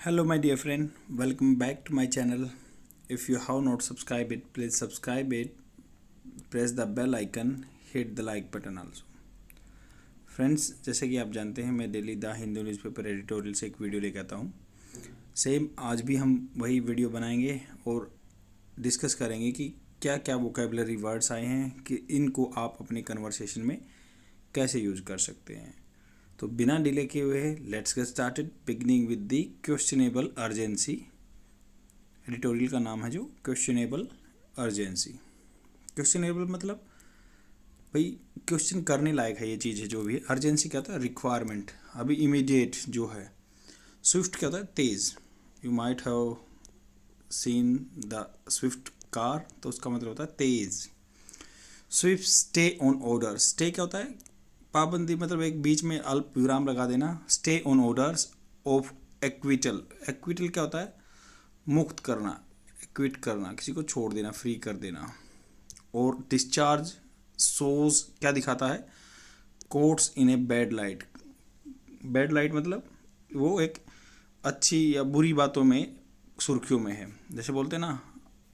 Hello, my dear friend. Welcome back to my channel. If you have not subscribed it, please subscribe it. Press the bell icon. Hit the like button also. Friends, जैसे कि आप जानते हैं मैं daily the Hindu newspaper editorial से एक video लेकर आता हूँ। सेम आज भी हम वही वीडियो बनाएंगे और डिस्कस करेंगे कि क्या क्या वोकेबलरी वर्ड्स आए हैं कि इनको आप अपने कन्वर्सेशन में कैसे यूज़ कर सकते हैं। तो बिना डिले किए हुए let's get started beginning with the questionable urgency. Editorial का नाम है जो क्वेश्चनेबल अर्जेंसी। क्वेश्चनेबल मतलब भाई क्वेश्चन करने लायक है ये चीज़ है जो भी है। अर्जेंसी क्या होता है? रिक्वायरमेंट, अभी इमीडिएट जो है। स्विफ्ट क्या होता है? तेज़। You might have seen the Swift car, तो उसका मतलब होता है तेज़। Swift stay on order. Stay क्या होता है? पाबंदी, मतलब एक बीच में अल्प विराम लगा देना। Stay on orders of acquittal. Acquittal क्या होता है? मुक्त करना, एक्विट करना, किसी को छोड़ देना, फ्री कर देना। और डिस्चार्ज शोज क्या दिखाता है? Courts in a bad light. Bad light मतलब वो एक अच्छी या बुरी बातों में सुर्खियों में है। जैसे बोलते हैं ना,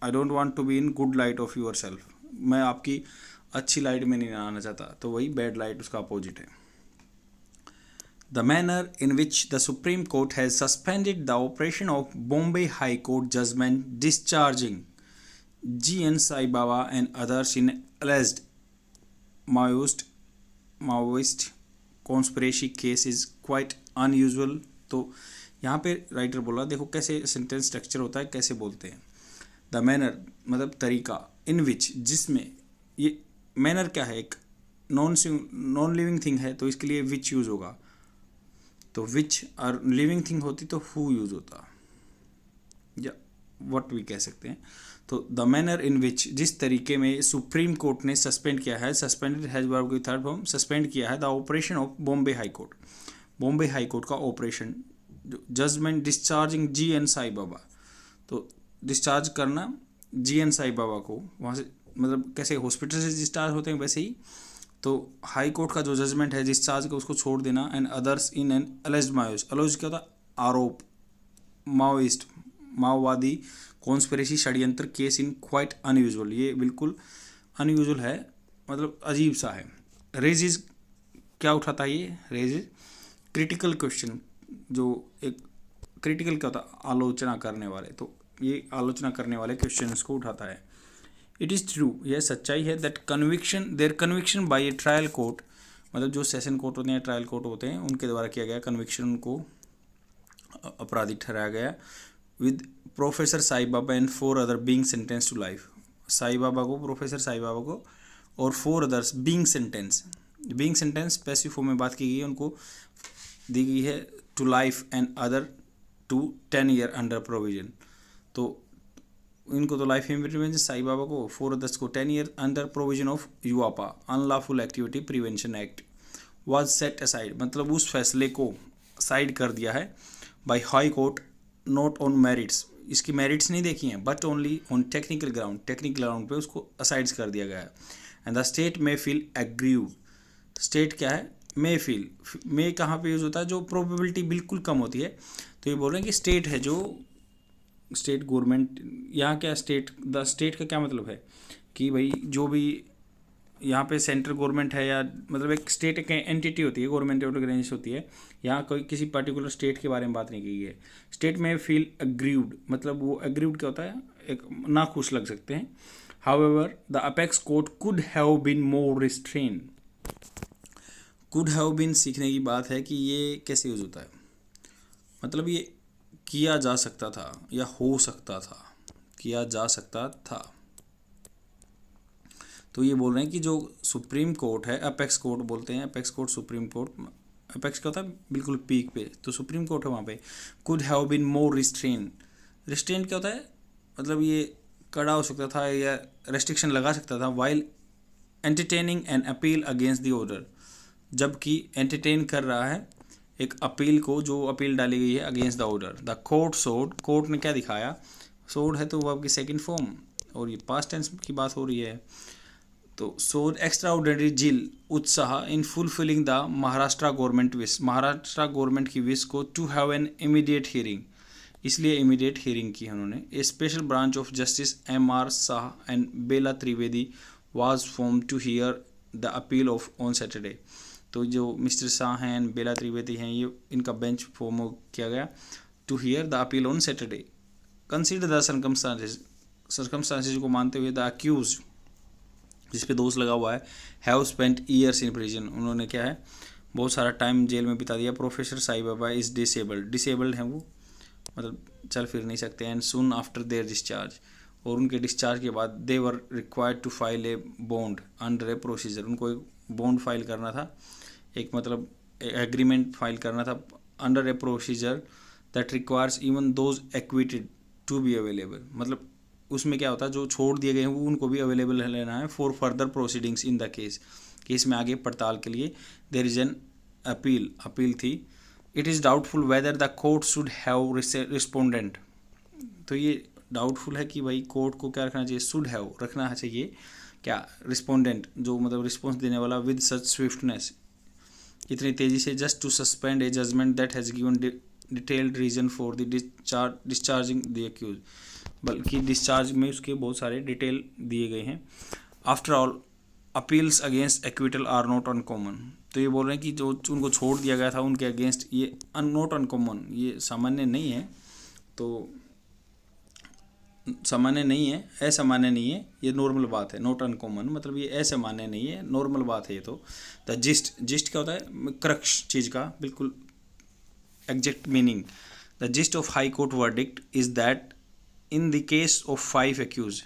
I don't want to be in good light of yourself. मैं आपकी अच्छी लाइट में नहीं आना चाहता, तो वही बैड लाइट उसका अपोजिट है। The manner in which the Supreme Court has suspended the operation of Bombay high Court judgment discharging G.N. Sai Baba and others in alleged Maoist conspiracy case is quite unusual। तो यहाँ पे writer बोला, देखो कैसे sentence structure होता है, कैसे बोलते हैं। द मैनर मतलब तरीका, इन विच जिसमें, ये मैनर क्या है? एक नॉन लिविंग थिंग है, तो इसके लिए विच यूज़ होगा। तो विच और लिविंग थिंग होती तो हु यूज़ होता, या व्हाट भी कह सकते हैं। तो द मैनर इन विच, जिस तरीके में सुप्रीम कोर्ट ने सस्पेंड किया है, सस्पेंडेड हैज वर्ब की थर्ड फॉर्म, सस्पेंड किया है the operation of Bombay high court. Bombay high court का operation, judgement discharging G.N. Sai Baba. तो डिस्चार्ज करना G.N. साई बाबा को वहाँ से, मतलब कैसे हॉस्पिटल से डिस्चार्ज होते हैं वैसे ही। तो हाई कोर्ट का जो जजमेंट है डिस्चार्ज का, उसको छोड़ देना। And others in an alleged Maoist. Alleged क्या होता है? आरोप। माओइस्ट माओवादी कॉन्स्पिरेसी षड्यंत्र केस इन क्वाइट अनयूजुअल। ये बिल्कुल अनयूजुअल है, मतलब अजीब सा है। रेजिज क्या उठाता है ये? रेजिज क्रिटिकल क्वेश्चन। जो एक क्रिटिकल क्या होता है? आलोचना करने वाले। तो ये आलोचना करने वाले क्वेश्चंस को उठाता है। इट इज़ ट्रू, यह सच्चाई है, that conviction there conviction by a trial court, मतलब जो सेशन कोर्ट होते हैं, ट्रायल कोर्ट होते हैं, उनके द्वारा किया गया कन्विक्शन को अपराधी ठहराया गया। With professor Sai Baba and 4 other being sentence to life. Sai Baba को, प्रोफेसर साई बाबा को और 4 others being sentence. Being sentence passive form में बात की गई है, उनको दी गई है to life and other to 10 year under provision. तो इनको तो लाइफ इम्प्रिजनमेंट, साई बाबा को 4 अदर्स को 10 year under provision of UAPA unlawful activity prevention act was set aside, मतलब उस फैसले को साइड कर दिया है by high court, not on merits. इसकी मेरिट्स नहीं देखी हैं, but only on technical ground. Technical ground पे उसको असाइड्स कर दिया गया है। And the state may feel aggrieved. State क्या है? May feel. मे कहाँ पे यूज़ होता है? जो प्रोबेबिलिटी बिल्कुल कम होती है। तो ये बोल रहे हैं कि स्टेट है जो स्टेट गवर्नमेंट, यहाँ क्या स्टेट, द स्टेट का क्या मतलब है कि भाई जो भी यहाँ पे सेंट्रल गवर्नमेंट है, या मतलब एक स्टेट एक एंटिटी होती है, गवर्नमेंट ऑर्गेनाइजेशन होती है। यहाँ कोई किसी पर्टिकुलर स्टेट के बारे में बात नहीं की है। स्टेट में फील एग्रीव्ड, मतलब वो एग्रीव्ड क्या होता है? एक नाखुश लग सकते हैं। However the apex court could have been more restrain. Could have been सीखने की बात है कि ये कैसे यूज होता है, मतलब ये किया जा सकता था या हो सकता था, किया जा सकता था। तो ये बोल रहे हैं कि जो सुप्रीम कोर्ट है, अपेक्स कोर्ट बोलते हैं, apex court supreme court. Apex क्या होता है? बिल्कुल पीक पे, तो सुप्रीम कोर्ट है वहाँ पे। Could have been more restrain. Restrain क्या होता है? मतलब ये कड़ा हो सकता था या रेस्ट्रिक्शन लगा सकता था। While entertaining an appeal against the order, जबकि एंटरटेन कर रहा है एक अपील को, जो अपील डाली गई है against the order. The court सोड, कोर्ट ने क्या दिखाया? सोड है तो वर्ब की सेकंड फॉर्म, और ये पास्ट टेंस की बात हो रही है। तो सोड एक्स्ट्रा ऑर्डिनरी जिल, उत्साह in fulfilling the Maharashtra government wish, Maharashtra government की विश को to have an immediate hearing, इसलिए इमीडिएट हियरिंग की उन्होंने। A special branch of justice M.R. Shah and Bela Trivedi was form to hear the appeal of on Saturday. तो जो mister Shah हैं and Bela Trivedi हैं, ये इनका बेंच फॉर्म किया गया to hear the appeal on Saturday. Consider the circumstances को मानते हुए द अक्यूज, जिस पे दोष लगा हुआ है, have spent years in prison, उन्होंने क्या है बहुत सारा टाइम जेल में बिता दिया। Professor Sai Baba is disabled हैं वो, मतलब चल फिर नहीं सकते। And soon after their discharge, और उनके डिस्चार्ज के बाद they were required to file a bond under a procedure, उनको एक बॉन्ड फाइल करना था, एक मतलब एग्रीमेंट फाइल करना था under a procedure that requires even those acquitted to be available. मतलब उसमें क्या होता है, जो छोड़ दिए गए हैं वो उनको भी अवेलेबल लेना है for further proceedings in the case में आगे पड़ताल के लिए। देयर इज एन अपील थी। It is doubtful whether the court should have respondent, तो ये डाउटफुल है कि भाई कोर्ट को क्या रखना चाहिए, शुड हैव रखना चाहिए क्या, रिस्पोंडेंट जो मतलब रिस्पॉन्स देने वाला, विद सच स्विफ्टनेस, इतनी तेज़ी से, just to suspend a judgment that has given detailed reason for the discharging the accused, बल्कि डिस्चार्ज में उसके बहुत सारे डिटेल दिए गए हैं। After all appeals against acquittal are not uncommon, तो ये बोल रहे हैं कि जो उनको छोड़ दिया गया था उनके अगेंस्ट, ये नॉट अनकॉमन, ये सामान्य नहीं है, तो सामान्य नहीं है, असामान्य नहीं है, ये नॉर्मल बात है। नॉट अनकॉमन मतलब ये असामान्य नहीं है, नॉर्मल बात है ये। तो द जिस्ट क्या होता है, क्रक्स चीज़ का बिल्कुल exact meaning. The gist of high court verdict is that in the case of 5 accused,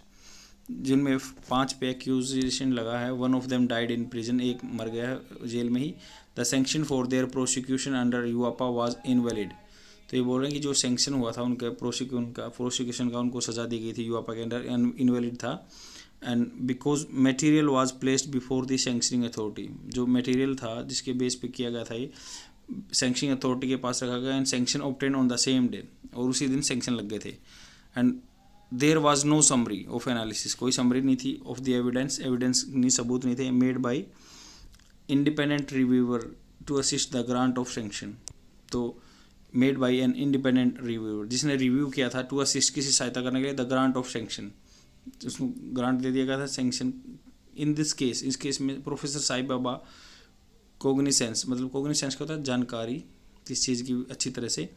जिनमें 5 पे एक्यूजेशन लगा है, one of them died in prison, एक मर गया है जेल में ही। The sanction for their prosecution under UAPA was invalid, तो ये बोल रहे हैं कि जो सैंक्शन हुआ था उनके प्रोसिक्यूशन का उनको सज़ा दी गई थी यूआपा के अंडर, इनवैलिड था। And because material was placed before the sanctioning authority, जो मटेरियल था जिसके बेस पे किया गया था ये सैंक्शनिंग अथॉरिटी के पास रखा गया, and sanction obtain on the same day, और उसी दिन सैंक्शन लग गए थे। And there was no summary of analysis, कोई समरी नहीं थी, ऑफ द एविडेंस नहीं, सबूत नहीं थे, made by independent reviewer to assist the grant of sanction, तो made by an independent reviewer, जिसने रिव्यू किया था, टू असिस्ट किसी सहायता करने के लिए, द ग्रांट ऑफ सैंक्शन, उसको ग्रांट दे दिया गया था सैंक्शन। इन दिस केस, इस केस में प्रोफेसर साई बाबा कोग्निसेंस, मतलब कोग्निसेंस क्या होता है, जानकारी किस चीज़ की अच्छी तरह से।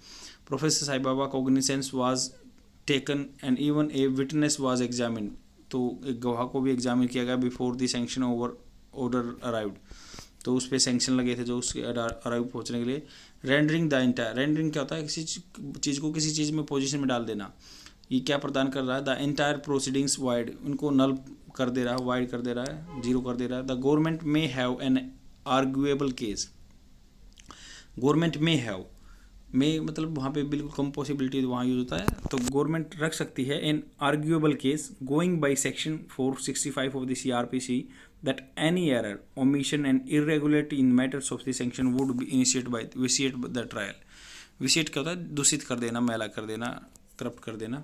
Professor Sai Baba cognisance was taken and even a witness was examine, तो एक गवाह को भी एग्जामिन किया गया before the sanction order arrived, तो उस पर सैंक्शन लगे थे जो उसके अराइव पहुंचने के लिए। रेंडरिंग द इंटायर, रेंडरिंग क्या होता है, किसी चीज़ को किसी चीज़ में पोजीशन में डाल देना, ये क्या प्रदान कर रहा है, द इंटायर प्रोसीडिंग्स वाइड, उनको नल कर दे रहा है, वाइड कर दे रहा है, जीरो कर दे रहा है। The government may have an arguable case, government may have, में मतलब वहाँ पे बिल्कुल कम पॉसिबिलिटी वहाँ यूज होता है, तो गवर्नमेंट रख सकती है an arguable case going by section 465 of the CRPC that any error, omission and irregularity in matters of the sanction would be initiate by vitiate the trial. Vitiate क्या होता है, दूषित कर देना, मैला कर देना, करप्ट कर देना।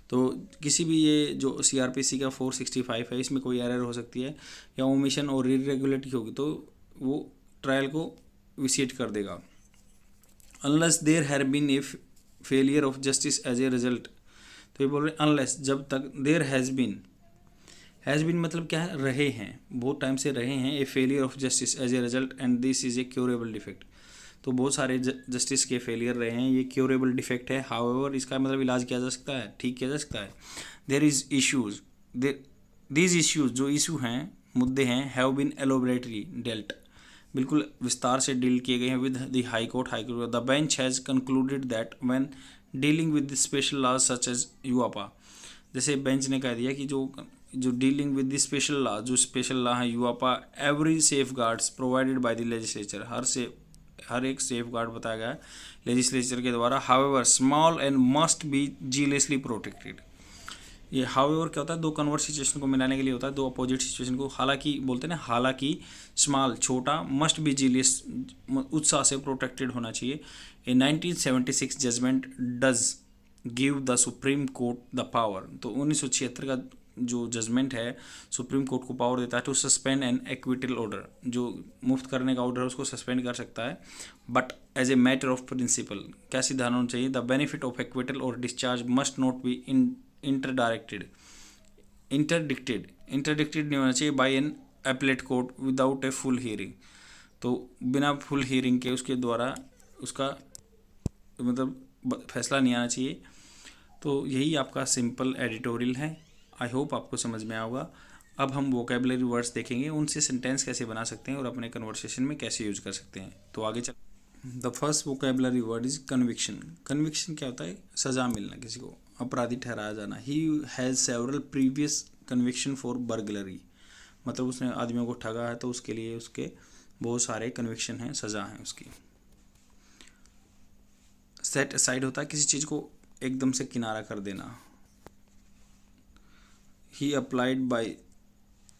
तो किसी भी ये जो CRPC का 465 है, इसमें कोई एरर हो सकती है या ओमिशन और इरेगुलरिटी होगी, तो वो ट्रायल को विशिएट कर देगा। Unless there have been a failure of justice as a result, तो ये बोल रहे हैं अनलेस, जब तक देयर हैज़ बीन मतलब क्या है, रहे हैं, बहुत टाइम से रहे हैं, a failure of justice as a result and this is a curable defect, तो बहुत सारे जस्टिस के फेलियर रहे हैं, ये क्योरेबल डिफेक्ट है। हाउएवर, इसका मतलब इलाज किया जा सकता है, ठीक किया जा सकता है। There is issues, these issues, जो इशू हैं, मुद्दे हैं, हैव बीन एलोबरेटली डेल्ट, बिल्कुल विस्तार से डील किए गए हैं with the high court. The bench has concluded that when dealing with special laws such as UAPA, जैसे बेंच ने कह दिया कि जो dealing with the special law, जो स्पेशल लॉ है UAPA, every safeguards provided by the legislature, हर एक सेफ गार्ड बताया गया है लेजिस्लेचर के द्वारा। However small and must be zealously protected, ये हाउएवर क्या होता है, दो कन्वर्ट सिचुएशन को मिलाने के लिए होता है, दो अपोजिट सिचुएशन को, हालांकि बोलते हैं ना, हालांकि स्मॉल छोटा, मस्ट बी जीलियस उत्साह से प्रोटेक्टेड होना चाहिए। A 1976 judgment does give the Supreme Court the power, तो 1976 का जो जजमेंट है सुप्रीम कोर्ट को पावर देता है to suspend an acquittal order, जो मुफ्त करने का ऑर्डर है उसको सस्पेंड कर सकता है, but as a matter of principle क्या सिद्धांत होना चाहिए, द बेनिफिट ऑफ एक्विटल और discharge must not be interdicted नहीं होना चाहिए by an appellate court without a full hearing, तो बिना फुल हियरिंग के उसके द्वारा उसका मतलब फैसला नहीं आना चाहिए। तो यही आपका सिंपल एडिटोरियल है, आई होप आपको समझ में आएगा। अब हम वोकेबलरी वर्ड्स देखेंगे, उनसे सेंटेंस कैसे बना सकते हैं और अपने कन्वर्सेशन में कैसे यूज कर सकते हैं। तो आगे चल, the first vocabulary word is conviction. Conviction क्या होता है, सजा मिलना, किसी को अपराधी ठहराया जाना। He has several previous conviction for burglary, मतलब उसने आदमियों को ठगा है तो उसके लिए उसके बहुत सारे कन्विक्शन हैं, सजा हैं उसकी। सेट असाइड होता है किसी चीज़ को एकदम से किनारा कर देना। He applied by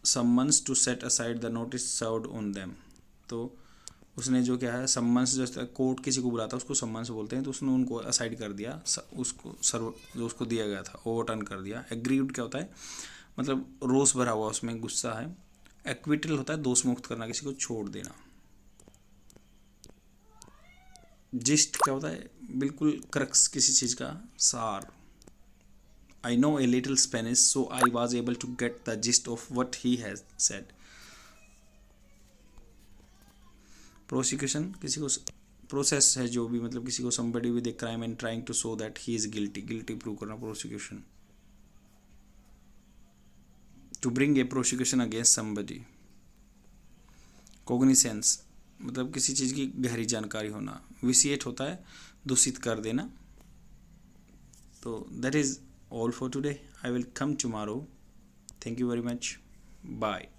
summons to set aside the notice served on them, तो उसने जो क्या है सम्मन्स, जो कोर्ट किसी को बुलाता है उसको सम्मन्स बोलते हैं, तो उसने उनको असाइड कर दिया, उसको सर्व जो उसको दिया गया था ओवरटर्न कर दिया। एग्रीव्ड क्या होता है, मतलब रोष भरा हुआ, उसमें गुस्सा है। एक्विटल होता है दोष मुक्त करना, किसी को छोड़ देना। जिस्ट क्या होता है, बिल्कुल क्रक्स, किसी चीज़ का सार। I know a little Spanish so I was able to get the gist of what he has said. Prosecution किसी को प्रोसेस है जो भी, मतलब किसी को somebody with a crime and trying to show that he is guilty prove करना, prosecution. to bring a prosecution against somebody। cognizance मतलब किसी चीज़ की गहरी जानकारी होना। विसिएट होता है दूषित कर देना। तो that is all for today. I will come tomorrow. Thank you very much. Bye.